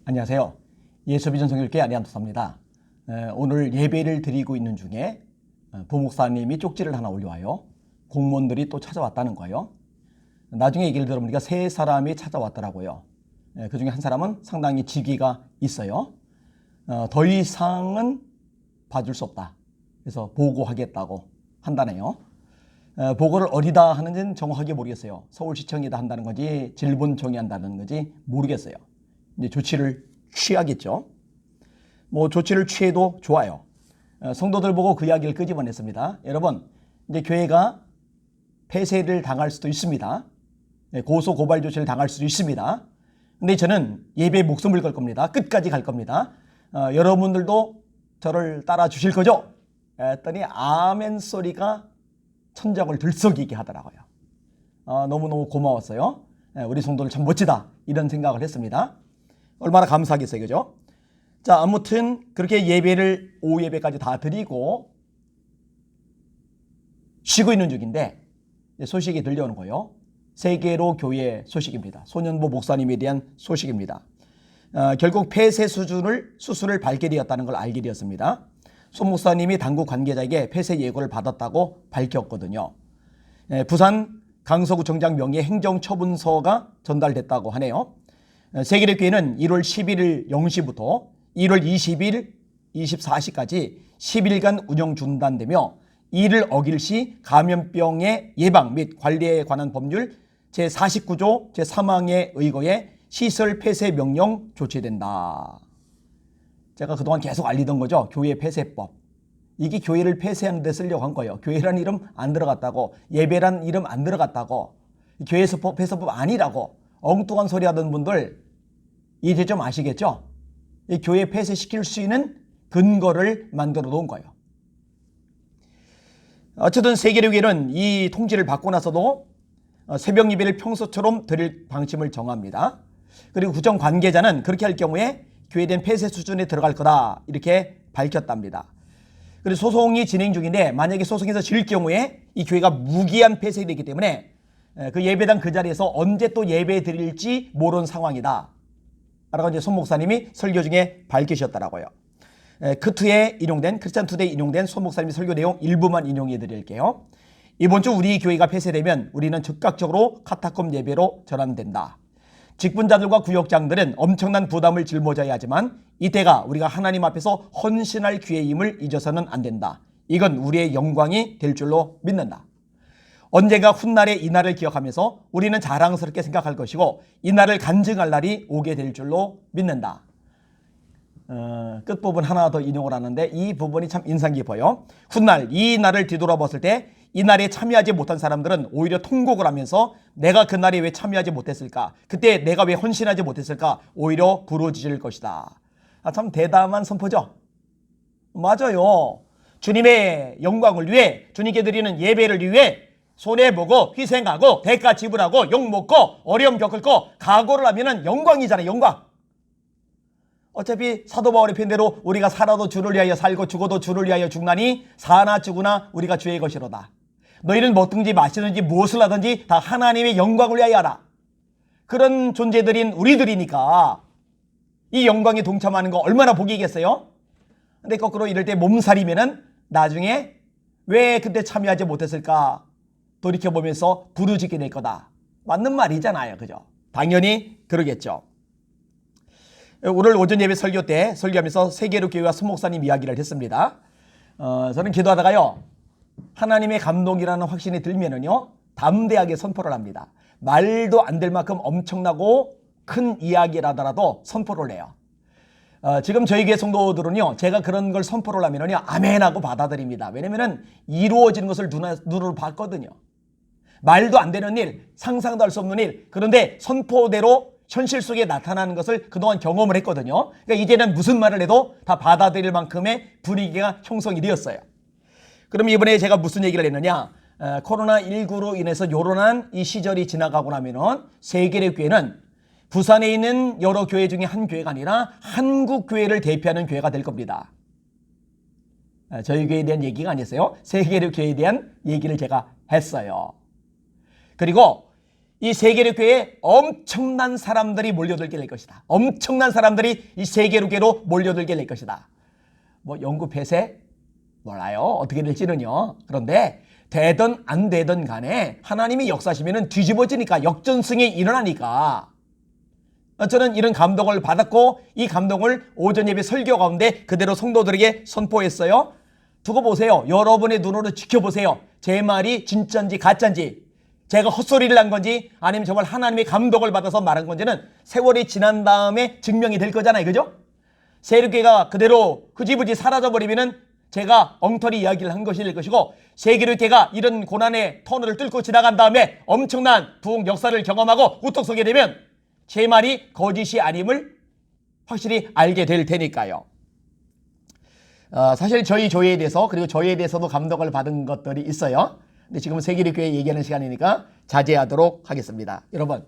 안녕하세요. 예수비전 성결교회 안양도사입니다. 오늘 예배를 드리고 있는 중에 부목사님이 쪽지를 하나 올려와요. 공무원들이 또 찾아왔다는 거예요. 나중에 얘기를 들어보니까 세 사람이 찾아왔더라고요. 그 중에 한 사람은 상당히 직위가 있어요. 더 이상은 봐줄 수 없다. 그래서 보고하겠다고 한다네요. 보고를 어디다 하는지는 정확하게 모르겠어요. 서울시청에다 한다는 건지 질본청에 한다는 건지 모르겠어요. 이제 조치를 취하겠죠. 조치를 취해도 좋아요. 성도들 보고 그 이야기를 끄집어냈습니다. 여러분, 이제 교회가 폐쇄를 당할 수도 있습니다. 고소 고발 조치를 당할 수도 있습니다. 근데 저는 예배에 목숨을 걸 겁니다. 끝까지 갈 겁니다. 여러분들도 저를 따라 주실 거죠? 했더니 아멘 소리가 천장을 들썩이게 하더라고요. 너무너무 고마웠어요. 우리 성도들 참 멋지다 이런 생각을 했습니다. 얼마나 감사하겠어요, 그죠? 자, 아무튼 그렇게 예배를 오후 예배까지 다 드리고 쉬고 있는 중인데 소식이 들려오는 거예요. 세계로 교회 소식입니다. 손현보 목사님에 대한 소식입니다. 결국 폐쇄 수술을 밟게 되었다는 걸 알게 되었습니다. 손 목사님이 당국 관계자에게 폐쇄 예고를 받았다고 밝혔거든요. 부산 강서구청장 명의의 행정처분서가 전달됐다고 하네요. 세계력교회는 1월 11일 0시부터 1월 20일 24시까지 10일간 운영 중단되며 이를 어길 시 감염병의 예방 및 관리에 관한 법률 제49조 제3항에 의거해 시설 폐쇄 명령 조치된다. 제가 그동안 계속 알리던 거죠. 교회 폐쇄법. 이게 교회를 폐쇄하는 데 쓰려고 한 거예요. 교회란 이름 안 들어갔다고, 예배란 이름 안 들어갔다고, 교회에서 폐쇄법 아니라고 엉뚱한 소리 하던 분들 이제 좀 아시겠죠? 이 교회 폐쇄시킬 수 있는 근거를 만들어 놓은 거예요. 어쨌든 세계력교회는 이 통지를 받고 나서도 새벽 예배를 평소처럼 드릴 방침을 정합니다. 그리고 구청 관계자는 그렇게 할 경우에 교회된 폐쇄 수준에 들어갈 거다 이렇게 밝혔답니다. 그리고 소송이 진행 중인데 만약에 소송에서 질 경우에 이 교회가 무기한 폐쇄되기 때문에 그 예배당 그 자리에서 언제 또 예배 드릴지 모르는 상황이다 라고 이제 손 목사님이 설교 중에 밝히셨더라고요. 크트에 인용된 크리스찬투데이 인용된 손 목사님의 설교 내용 일부만 인용해 드릴게요. 이번 주 우리 교회가 폐쇄되면 우리는 즉각적으로 카타콤 예배로 전환된다. 직분자들과 구역장들은 엄청난 부담을 짊어져야 하지만 이때가 우리가 하나님 앞에서 헌신할 기회임을 잊어서는 안 된다. 이건 우리의 영광이 될 줄로 믿는다. 언젠가 훗날의 이 날을 기억하면서 우리는 자랑스럽게 생각할 것이고 이 날을 간증할 날이 오게 될 줄로 믿는다. 끝부분 하나 더 인용을 하는데 이 부분이 참 인상 깊어요. 훗날 이 날을 뒤돌아봤을 때 이 날에 참여하지 못한 사람들은 오히려 통곡을 하면서 내가 그 날에 왜 참여하지 못했을까? 그때 내가 왜 헌신하지 못했을까? 오히려 부르짖을 것이다. 참 대담한 선포죠. 맞아요. 주님의 영광을 위해 주님께 드리는 예배를 위해 손해보고 희생하고 대가 지불하고 욕먹고 어려움 겪을 거 각오를 하면 영광이잖아요. 영광. 어차피 사도 바울의 편대로 우리가 살아도 주를 위하여 살고 죽어도 주를 위하여 죽나니 사나 죽으나 우리가 주의 것이로다. 너희는 먹든지 마시든지 무엇을 하든지 다 하나님의 영광을 위하여 하라. 그런 존재들인 우리들이니까 이 영광에 동참하는 거 얼마나 복이겠어요? 근데 거꾸로 이럴 때 몸살이면은 나중에 왜 그때 참여하지 못했을까 돌이켜보면서 부르짖게 될 거다. 맞는 말이잖아요. 그죠? 당연히 그러겠죠. 오늘 오전 예배 설교 때 설교하면서 세계로교회와 손 목사님 이야기를 했습니다. 저는 기도하다가요. 하나님의 감동이라는 확신이 들면은요. 담대하게 선포를 합니다. 말도 안 될 만큼 엄청나고 큰 이야기라더라도 선포를 해요. 지금 저희 교회 성도들은요. 제가 그런 걸 선포를 하면은요. 아멘하고 받아들입니다. 왜냐면은 이루어지는 것을 눈으로 봤거든요. 말도 안 되는 일, 상상도 할 수 없는 일. 그런데 선포대로 현실 속에 나타나는 것을 그동안 경험을 했거든요. 그러니까 이제는 무슨 말을 해도 다 받아들일 만큼의 분위기가 형성이 되었어요. 그럼 이번에 제가 무슨 얘기를 했느냐? 코로나19로 인해서 요런한 이 시절이 지나가고 나면은 세계력교회는 부산에 있는 여러 교회 중에 한 교회가 아니라 한국 교회를 대표하는 교회가 될 겁니다. 저희 교회에 대한 얘기가 아니었어요. 세계력교회에 대한 얘기를 제가 했어요. 그리고 이 세계교회에 엄청난 사람들이 몰려들게 될 것이다. 엄청난 사람들이 이 세계교회로 몰려들게 될 것이다. 뭐 영구 폐쇄? 몰라요. 어떻게 될지는요. 그런데 되든 안 되든 간에 하나님이 역사하시면 뒤집어지니까, 역전승이 일어나니까 저는 이런 감동을 받았고, 이 감동을 오전 예배 설교 가운데 그대로 성도들에게 선포했어요. 두고 보세요. 여러분의 눈으로 지켜보세요. 제 말이 진짜인지 가짜인지, 제가 헛소리를 한 건지 아니면 정말 하나님의 감동을 받아서 말한 건지는 세월이 지난 다음에 증명이 될 거잖아요. 그죠? 세계교회가 그대로 흐지부지 사라져버리면은 제가 엉터리 이야기를 한 것이 될 것이고, 세계교회가 이런 고난의 터널을 뚫고 지나간 다음에 엄청난 부흥 역사를 경험하고 우뚝 서게 되면 제 말이 거짓이 아님을 확실히 알게 될 테니까요. 사실 저희 교회에 대해서, 그리고 저희에 대해서도 감동을 받은 것들이 있어요. 근데 지금은 세계교회 얘기하는 시간이니까 자제하도록 하겠습니다. 여러분,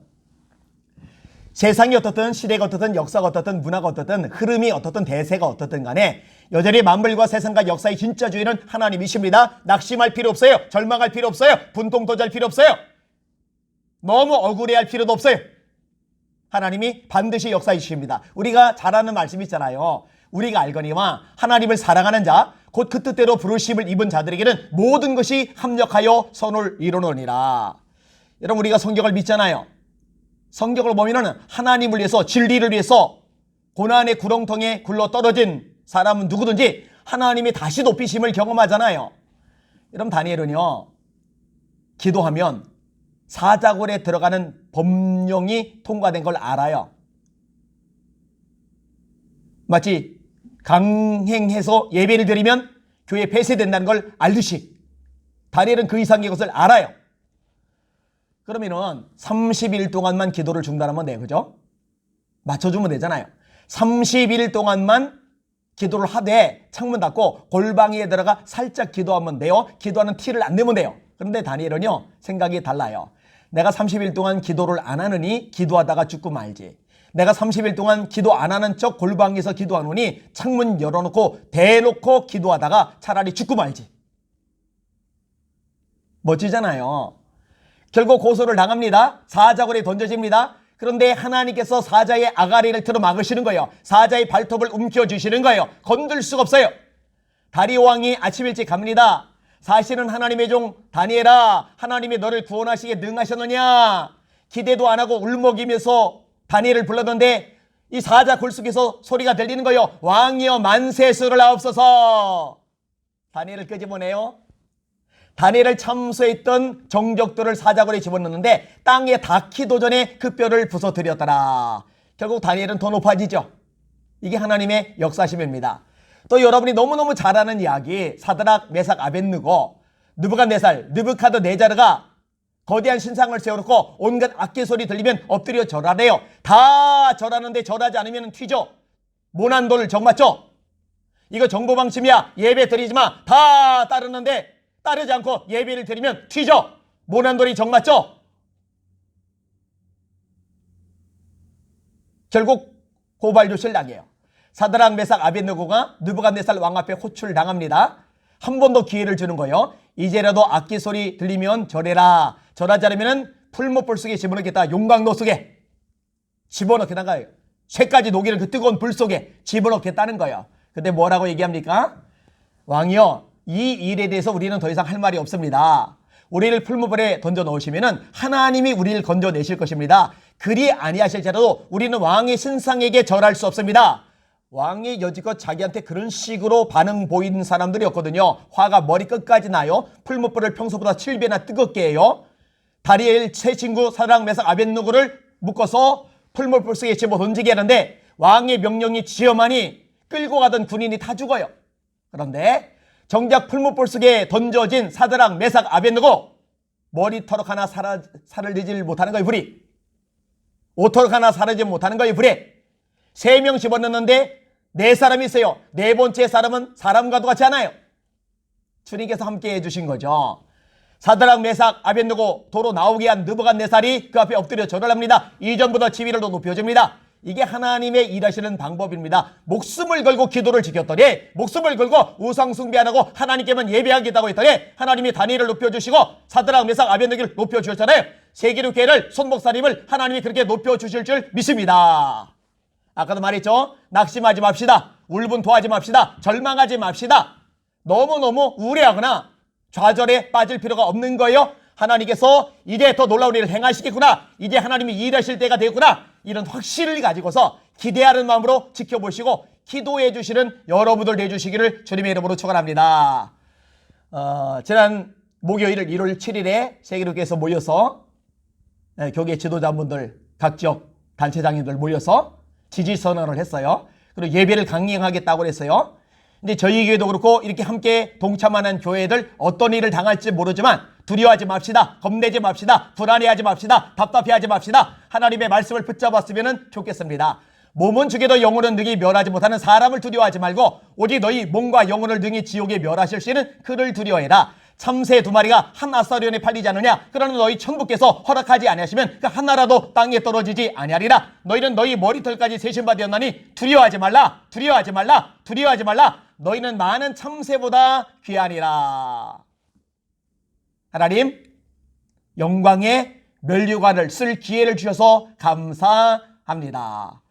세상이 어떻든, 시대가 어떻든, 역사가 어떻든, 문화가 어떻든, 흐름이 어떻든, 대세가 어떻든 간에 여전히 만물과 세상과 역사의 진짜 주인은 하나님이십니다. 낙심할 필요 없어요. 절망할 필요 없어요. 분통도잘 필요 없어요. 너무 억울해할 필요도 없어요. 하나님이 반드시 역사해 주십니다. 우리가 잘 아는 말씀이 있잖아요. 우리가 알거니와 하나님을 사랑하는 자, 곧 그 뜻대로 부르심을 입은 자들에게는 모든 것이 합력하여 선을 이루느니라. 여러분, 우리가 성경을 믿잖아요. 성경을 보면은 하나님을 위해서, 진리를 위해서 고난의 구렁텅이에 굴러 떨어진 사람은 누구든지 하나님이 다시 높이심을 경험하잖아요. 여러분, 다니엘은요, 기도하면 사자굴에 들어가는 법령이 통과된 걸 알아요. 마치 강행해서 예배를 드리면 교회 폐쇄된다는 걸 알듯이 다니엘은 그 이상의 것을 알아요. 그러면은 30일 동안만 기도를 중단하면 돼요. 그죠? 맞춰주면 되잖아요. 30일 동안만 기도를 하되 창문 닫고 골방에 들어가 살짝 기도하면 돼요. 기도하는 티를 안 내면 돼요. 그런데 다니엘은요, 생각이 달라요. 내가 30일 동안 기도를 안 하느니 기도하다가 죽고 말지. 내가 30일 동안 기도 안 하는 척 골방에서 기도하노니 창문 열어놓고 대놓고 기도하다가 차라리 죽고 말지. 멋지잖아요. 결국 고소를 당합니다. 사자굴에 던져집니다. 그런데 하나님께서 사자의 아가리를 틀어 막으시는 거예요. 사자의 발톱을 움켜쥐시는 거예요. 건들 수가 없어요. 다리오 왕이 아침 일찍 갑니다. 사실은 하나님의 종 다니엘아, 하나님이 너를 구원하시기에 능하셨느냐? 기대도 안 하고 울먹이면서 다니엘을 불렀는데 이 사자 굴 속에서 소리가 들리는 거예요. 왕이여 만세수를 하옵소서. 다니엘을 끄집어내요. 다니엘을 참수했던 정적들을 사자굴에 집어넣는데 땅에 닿기도 전에 그 뼈를 부서뜨렸더라. 결국 다니엘은 더 높아지죠. 이게 하나님의 역사심입니다. 또 여러분이 너무너무 잘 아는 이야기, 사드락, 메삭, 아벳느고, 느부갓네자르가 거대한 신상을 세워놓고 온갖 악기 소리 들리면 엎드려 절하래요. 다 절하는데 절하지 않으면 튀죠. 모난 돌 정맞죠? 이거 정보방침이야. 예배 드리지 마. 다 따르는데 따르지 않고 예배를 드리면 튀죠. 모난 돌이 정맞죠? 결국 고발 조치를 당해요. 사드락, 메삭, 아벳느고가 느부갓네살 왕 앞에 호출당합니다. 한 번 더 기회를 주는 거예요. 이제라도 악기 소리 들리면 절해라. 절하지 않으면 풀못불 속에 집어넣겠다. 용광로 속에 집어넣겠다는 거예요. 쇠까지 녹이는 그 뜨거운 불 속에 집어넣겠다는 거예요. 근데 뭐라고 얘기합니까? 왕이여, 이 일에 대해서 우리는 더 이상 할 말이 없습니다. 우리를 풀무불에 던져 넣으시면은 하나님이 우리를 건져내실 것입니다. 그리 아니하실지라도 우리는 왕의 신상에게 절할 수 없습니다. 왕이 여지껏 자기한테 그런 식으로 반응 보이는 사람들이었거든요. 화가 머리끝까지 나요. 풀무불을 평소보다 7배나 뜨겁게 해요. 다니엘 세 친구 사드락, 메삭, 아벳느고를 묶어서 풀무불 속에 집어 던지게 하는데 왕의 명령이 지어만이 끌고 가던 군인이 다 죽어요. 그런데 정작 풀무불 속에 던져진 사드락, 메삭, 아벳느고 머리털 하나 사라지질 못하는 거예요. 불이. 옷털 하나 사라지지 못하는 거예요. 불에. 3명 집어넣는데 4사람이 있어요. 4번째 사람은 사람과도 같지 않아요. 주님께서 함께 해주신 거죠. 사드락, 메삭, 아벳느고 도로 나오게 한 느부갓네살이 그 앞에 엎드려 절을 합니다. 이전보다 지위를 더 높여줍니다. 이게 하나님의 일하시는 방법입니다. 목숨을 걸고 기도를 지켰더니, 목숨을 걸고 우상 숭배 안 하고 하나님께만 예배하겠다고 했더니 하나님이 다니엘을 높여주시고 사드락 메삭 아벤느고를 높여주셨잖아요. 세계로 교회를 손 목사님을 하나님이 그렇게 높여주실 줄 믿습니다. 아까도 말했죠. 낙심하지 맙시다. 울분토하지 맙시다. 절망하지 맙시다. 너무너무 우울해하거나 좌절에 빠질 필요가 없는 거예요. 하나님께서 이제 더 놀라운 일을 행하시겠구나. 이제 하나님이 일하실 때가 되겠구나. 이런 확신을 가지고서 기대하는 마음으로 지켜보시고 기도해 주시는 여러분들 되주시기를 주님의 이름으로 축원합니다. 지난 목요일 1월 7일에 세계교회에서 모여서 교계 지도자분들, 각 지역 단체장님들 모여서 지지선언을 했어요. 그리고 예배를 강행하겠다고 했어요. 근데 저희 교회도 그렇고 이렇게 함께 동참하는 교회들 어떤 일을 당할지 모르지만 두려워하지 맙시다. 겁내지 맙시다. 불안해하지 맙시다. 답답해하지 맙시다. 하나님의 말씀을 붙잡았으면 좋겠습니다. 몸은 죽여도 영혼은 능히 멸하지 못하는 사람을 두려워하지 말고 오직 너희 몸과 영혼을 능히 지옥에 멸하실 수 있는 그를 두려워해라. 참새 2마리가 한 아사리온에 팔리지 않느냐? 그러나 너희 천부께서 허락하지 아니하시면 그 하나라도 땅에 떨어지지 아니하리라. 너희는 너희 머리털까지 세신바 되었나니 두려워하지 말라. 두려워하지 말라. 두려워하지 말라. 너희는 많은 참새보다 귀하니라. 하나님, 영광의 면류관을 쓸 기회를 주셔서 감사합니다.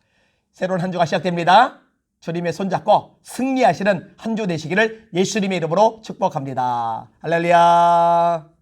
새로운 한 주가 시작됩니다. 주님의 손잡고 승리하시는 한 주 되시기를 예수님의 이름으로 축복합니다. 할렐루야.